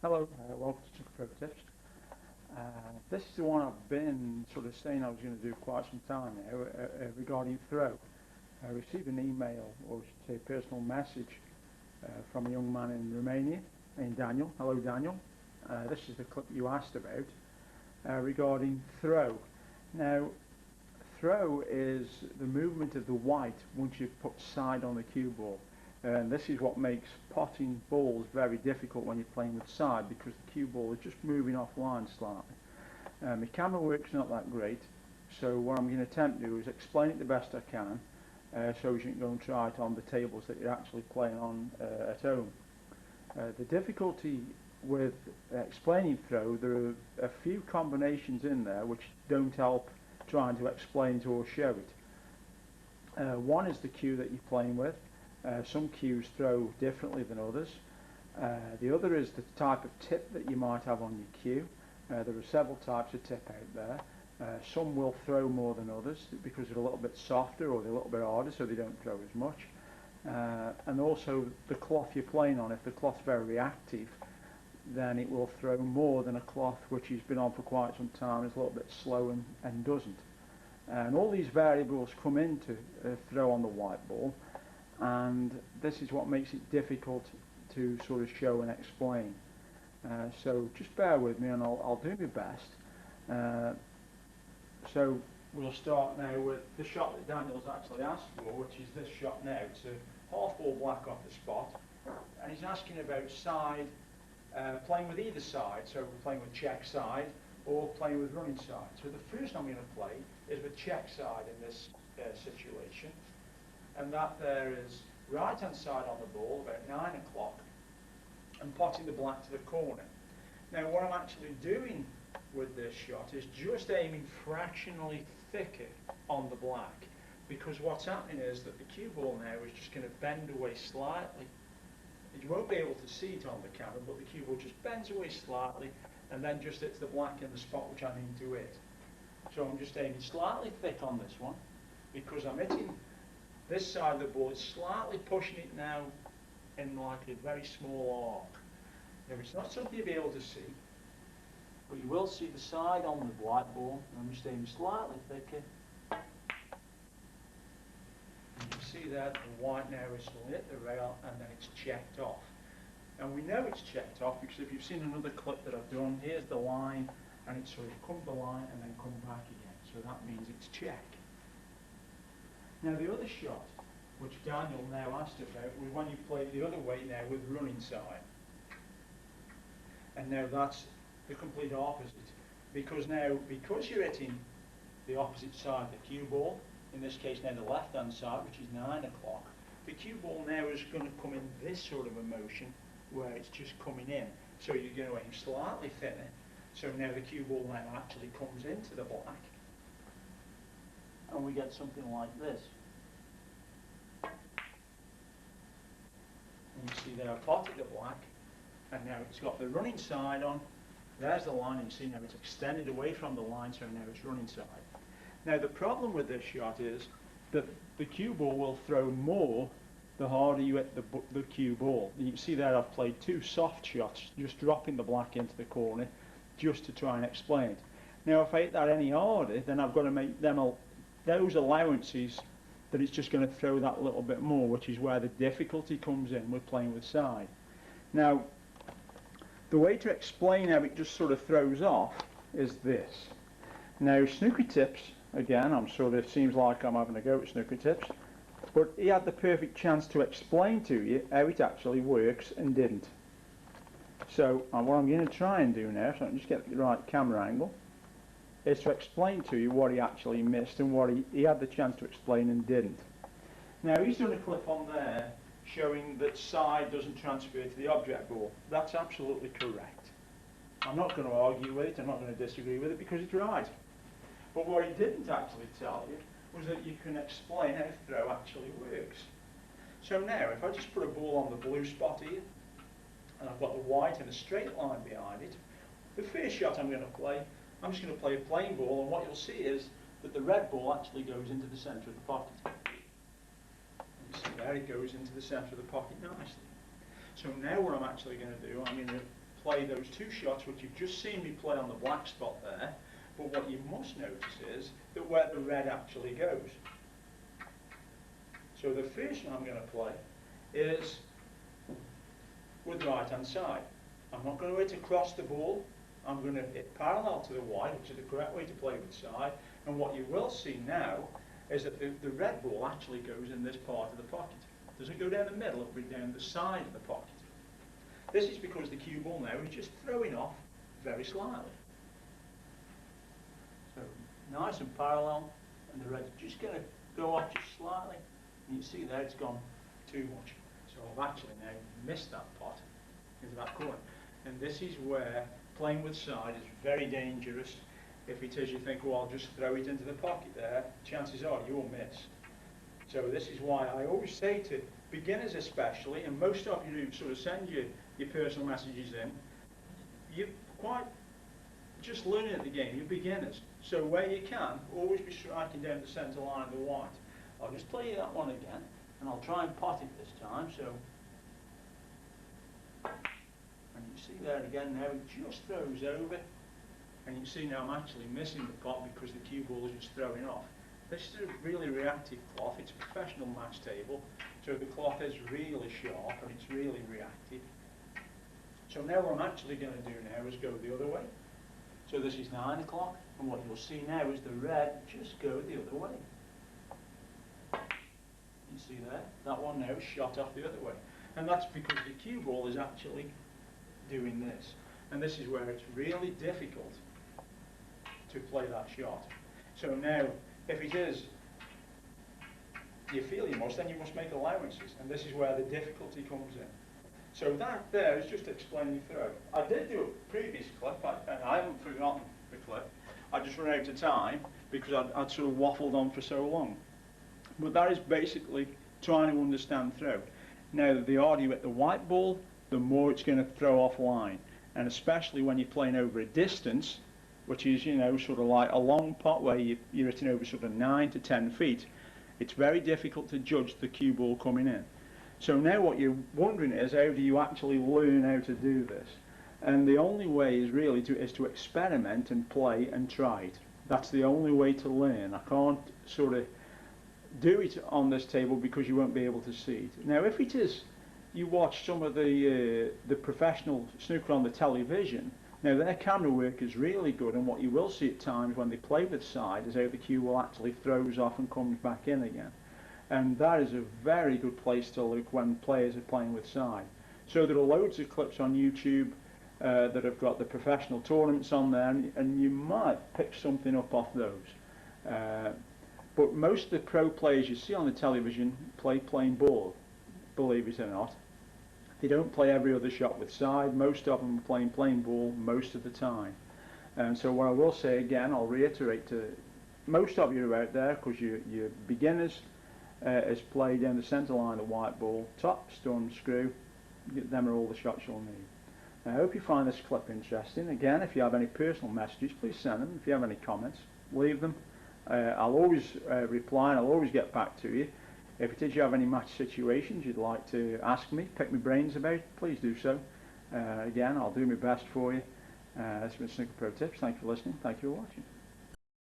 Hello, welcome to Snooker Pro Tips. This is the one I've been sort of saying I was going to do quite some time now regarding throw. I received an email, or I should say personal message, from a young man in Romania, named Daniel. Hello Daniel. This is the clip you asked about regarding throw. Now, throw is the movement of the white once you've put side on the cue ball. And this is what makes potting balls very difficult when you're playing with side, because the cue ball is just moving offline slightly. My camera work's not that great, so what I'm going to attempt to do is explain it the best I can, so you can go and try it on the tables that you're actually playing on at home. The difficulty with explaining throw, there are a few combinations in there which don't help trying to explain it or show it. One is the cue that you're playing with. Some cues throw differently than others. The other is the type of tip that you might have on your cue. There are several types of tip out there. Some will throw more than others because they're a little bit softer or they're a little bit harder, so they don't throw as much. And also the cloth you're playing on. If the cloth's very reactive, then it will throw more than a cloth which has been on for quite some time, is a little bit slow and doesn't. And all these variables come into throw on the white ball, and this is what makes it difficult to sort of show and explain. So just bear with me and I'll do my best. So we'll start now with the shot that Daniel's actually asked for, which is this shot now. It's a half ball black off the spot, and he's asking about side, playing with either side, so playing with check side or playing with running side. So the first I'm going to play is with check side in this situation. And that there is right hand side on the ball about 9 o'clock and potting the black to the corner. Now what I'm actually doing with this shot is just aiming fractionally thicker on the black, because what's happening is that the cue ball now is just going to bend away slightly. You won't be able to see it on the camera, but the cue ball just bends away slightly and then just hits the black in the spot which I need to hit. So I'm just aiming slightly thick on this one, because I'm hitting this side of the ball, is slightly pushing it now in like a very small arc. Now it's not something you'll be able to see, but you will see the side on the white ball, and I'm just aiming slightly thicker. You can see that the white now is hit the rail and then it's checked off. And we know it's checked off because if you've seen another clip that I've done, here's the line, and it's sort of come the line and then come back again. So that means it's check. Now the other shot, which Daniel now asked about, was when you play the other way now with running side. And now that's the complete opposite, because you're hitting the opposite side of the cue ball, in this case now the left hand side, which is 9 o'clock, the cue ball now is going to come in this sort of a motion where it's just coming in. So you're going to aim slightly thinner, so now the cue ball now actually comes into the black, and we get something like this. And you see there I potted the black, and now it's got the running side on. There's the line, and you see now it's extended away from the line, so now it's running side. Now the problem with this shot is that the cue ball will throw more the harder you hit the cue ball. You can see there I've played two soft shots, just dropping the black into the corner, just to try and explain it. Now if I hit that any harder, then I've got to make those allowances that it's just going to throw that little bit more, which is where the difficulty comes in with playing with side. Now, the way to explain how it just sort of throws off is this. Now, snooker tips, again, seems like I'm having a go at snooker tips, but he had the perfect chance to explain to you how it actually works and didn't. So, what I'm going to try and do now, so I can just get the right camera angle, is to explain to you what he actually missed and what he had the chance to explain and didn't. Now he's done a clip on there showing that side doesn't transfer to the object ball. That's absolutely correct. I'm not going to argue with it, I'm not going to disagree with it, because it's right. But what he didn't actually tell you was that you can explain how throw actually works. So now if I just put a ball on the blue spot here, and I've got the white in a straight line behind it, the first shot I'm going to play, I'm just going to play a plain ball, and what you'll see is that the red ball actually goes into the centre of the pocket. You see there, it goes into the centre of the pocket nicely. So now what I'm actually going to do, I'm going to play those two shots which you've just seen me play on the black spot there, but what you must notice is that where the red actually goes. So the first one I'm going to play is with the right hand side. I'm not going to hit across the ball, I'm going to hit parallel to the white, which is the correct way to play with side, and what you will see now is that the red ball actually goes in this part of the pocket. It doesn't go down the middle, it goes down the side of the pocket. This is because the cue ball now is just throwing off very slightly. So nice and parallel, and the red's just going to go off just slightly, and you see there it's gone too much. So I've actually now missed that pot into that corner. And this is where playing with side is very dangerous. If it is, you think, well, I'll just throw it into the pocket there, chances are you'll miss. So this is why I always say to beginners especially, and most of you who sort of send your personal messages in, you're quite just learning at the game, you're beginners. So where you can, always be striking down the centre line of the white. I'll just play you that one again, and I'll try and pot it this time. So, and you see there again now, it just throws over. And you can see now I'm actually missing the pot because the cue ball is just throwing off. This is a really reactive cloth. It's a professional match table, so the cloth is really sharp and it's really reactive. So now what I'm actually going to do now is go the other way. So this is 9 o'clock, and what you'll see now is the red just go the other way. You see there? That one now is shot off the other way. And that's because the cue ball is actually doing this. And this is where it's really difficult to play that shot. So now, if it is, you feel you must, then you must make allowances. And this is where the difficulty comes in. So that there is just explaining through. I did do a previous clip, and I haven't forgotten the clip. I just ran out of time because I'd sort of waffled on for so long. But that is basically trying to understand throw. Now, the harder you hit the white ball, the more it's going to throw off line. And especially when you're playing over a distance, which is, you know, sort of like a long pot where you're hitting over sort of 9 to 10 feet, it's very difficult to judge the cue ball coming in. So now what you're wondering is, how do you actually learn how to do this? And the only way is really to experiment and play and try it. That's the only way to learn. I can't sort of do it on this table because you won't be able to see it. Now if it is, you watch some of the professional snooker on the television, now their camera work is really good, and what you will see at times when they play with side is how the cue will actually throws off and comes back in again. And that is a very good place to look when players are playing with side. So there are loads of clips on YouTube that have got the professional tournaments on there, and you might pick something up off those. But most of the pro players you see on the television play plain ball, believe it or not. They don't play every other shot with side. Most of them are playing plain ball most of the time. And so what I will say again, I'll reiterate to most of you out there, because you're beginners, is play down the centre line of the white ball, top, storm, screw. Them are all the shots you'll need. I hope you find this clip interesting. Again, if you have any personal messages, please send them. If you have any comments, leave them. I'll always reply, and I'll always get back to you. If it is you have any match situations you'd like to ask me, pick my brains about, please do so. Again, I'll do my best for you. This has been Snooker Pro Tips. Thank you for listening. Thank you for watching.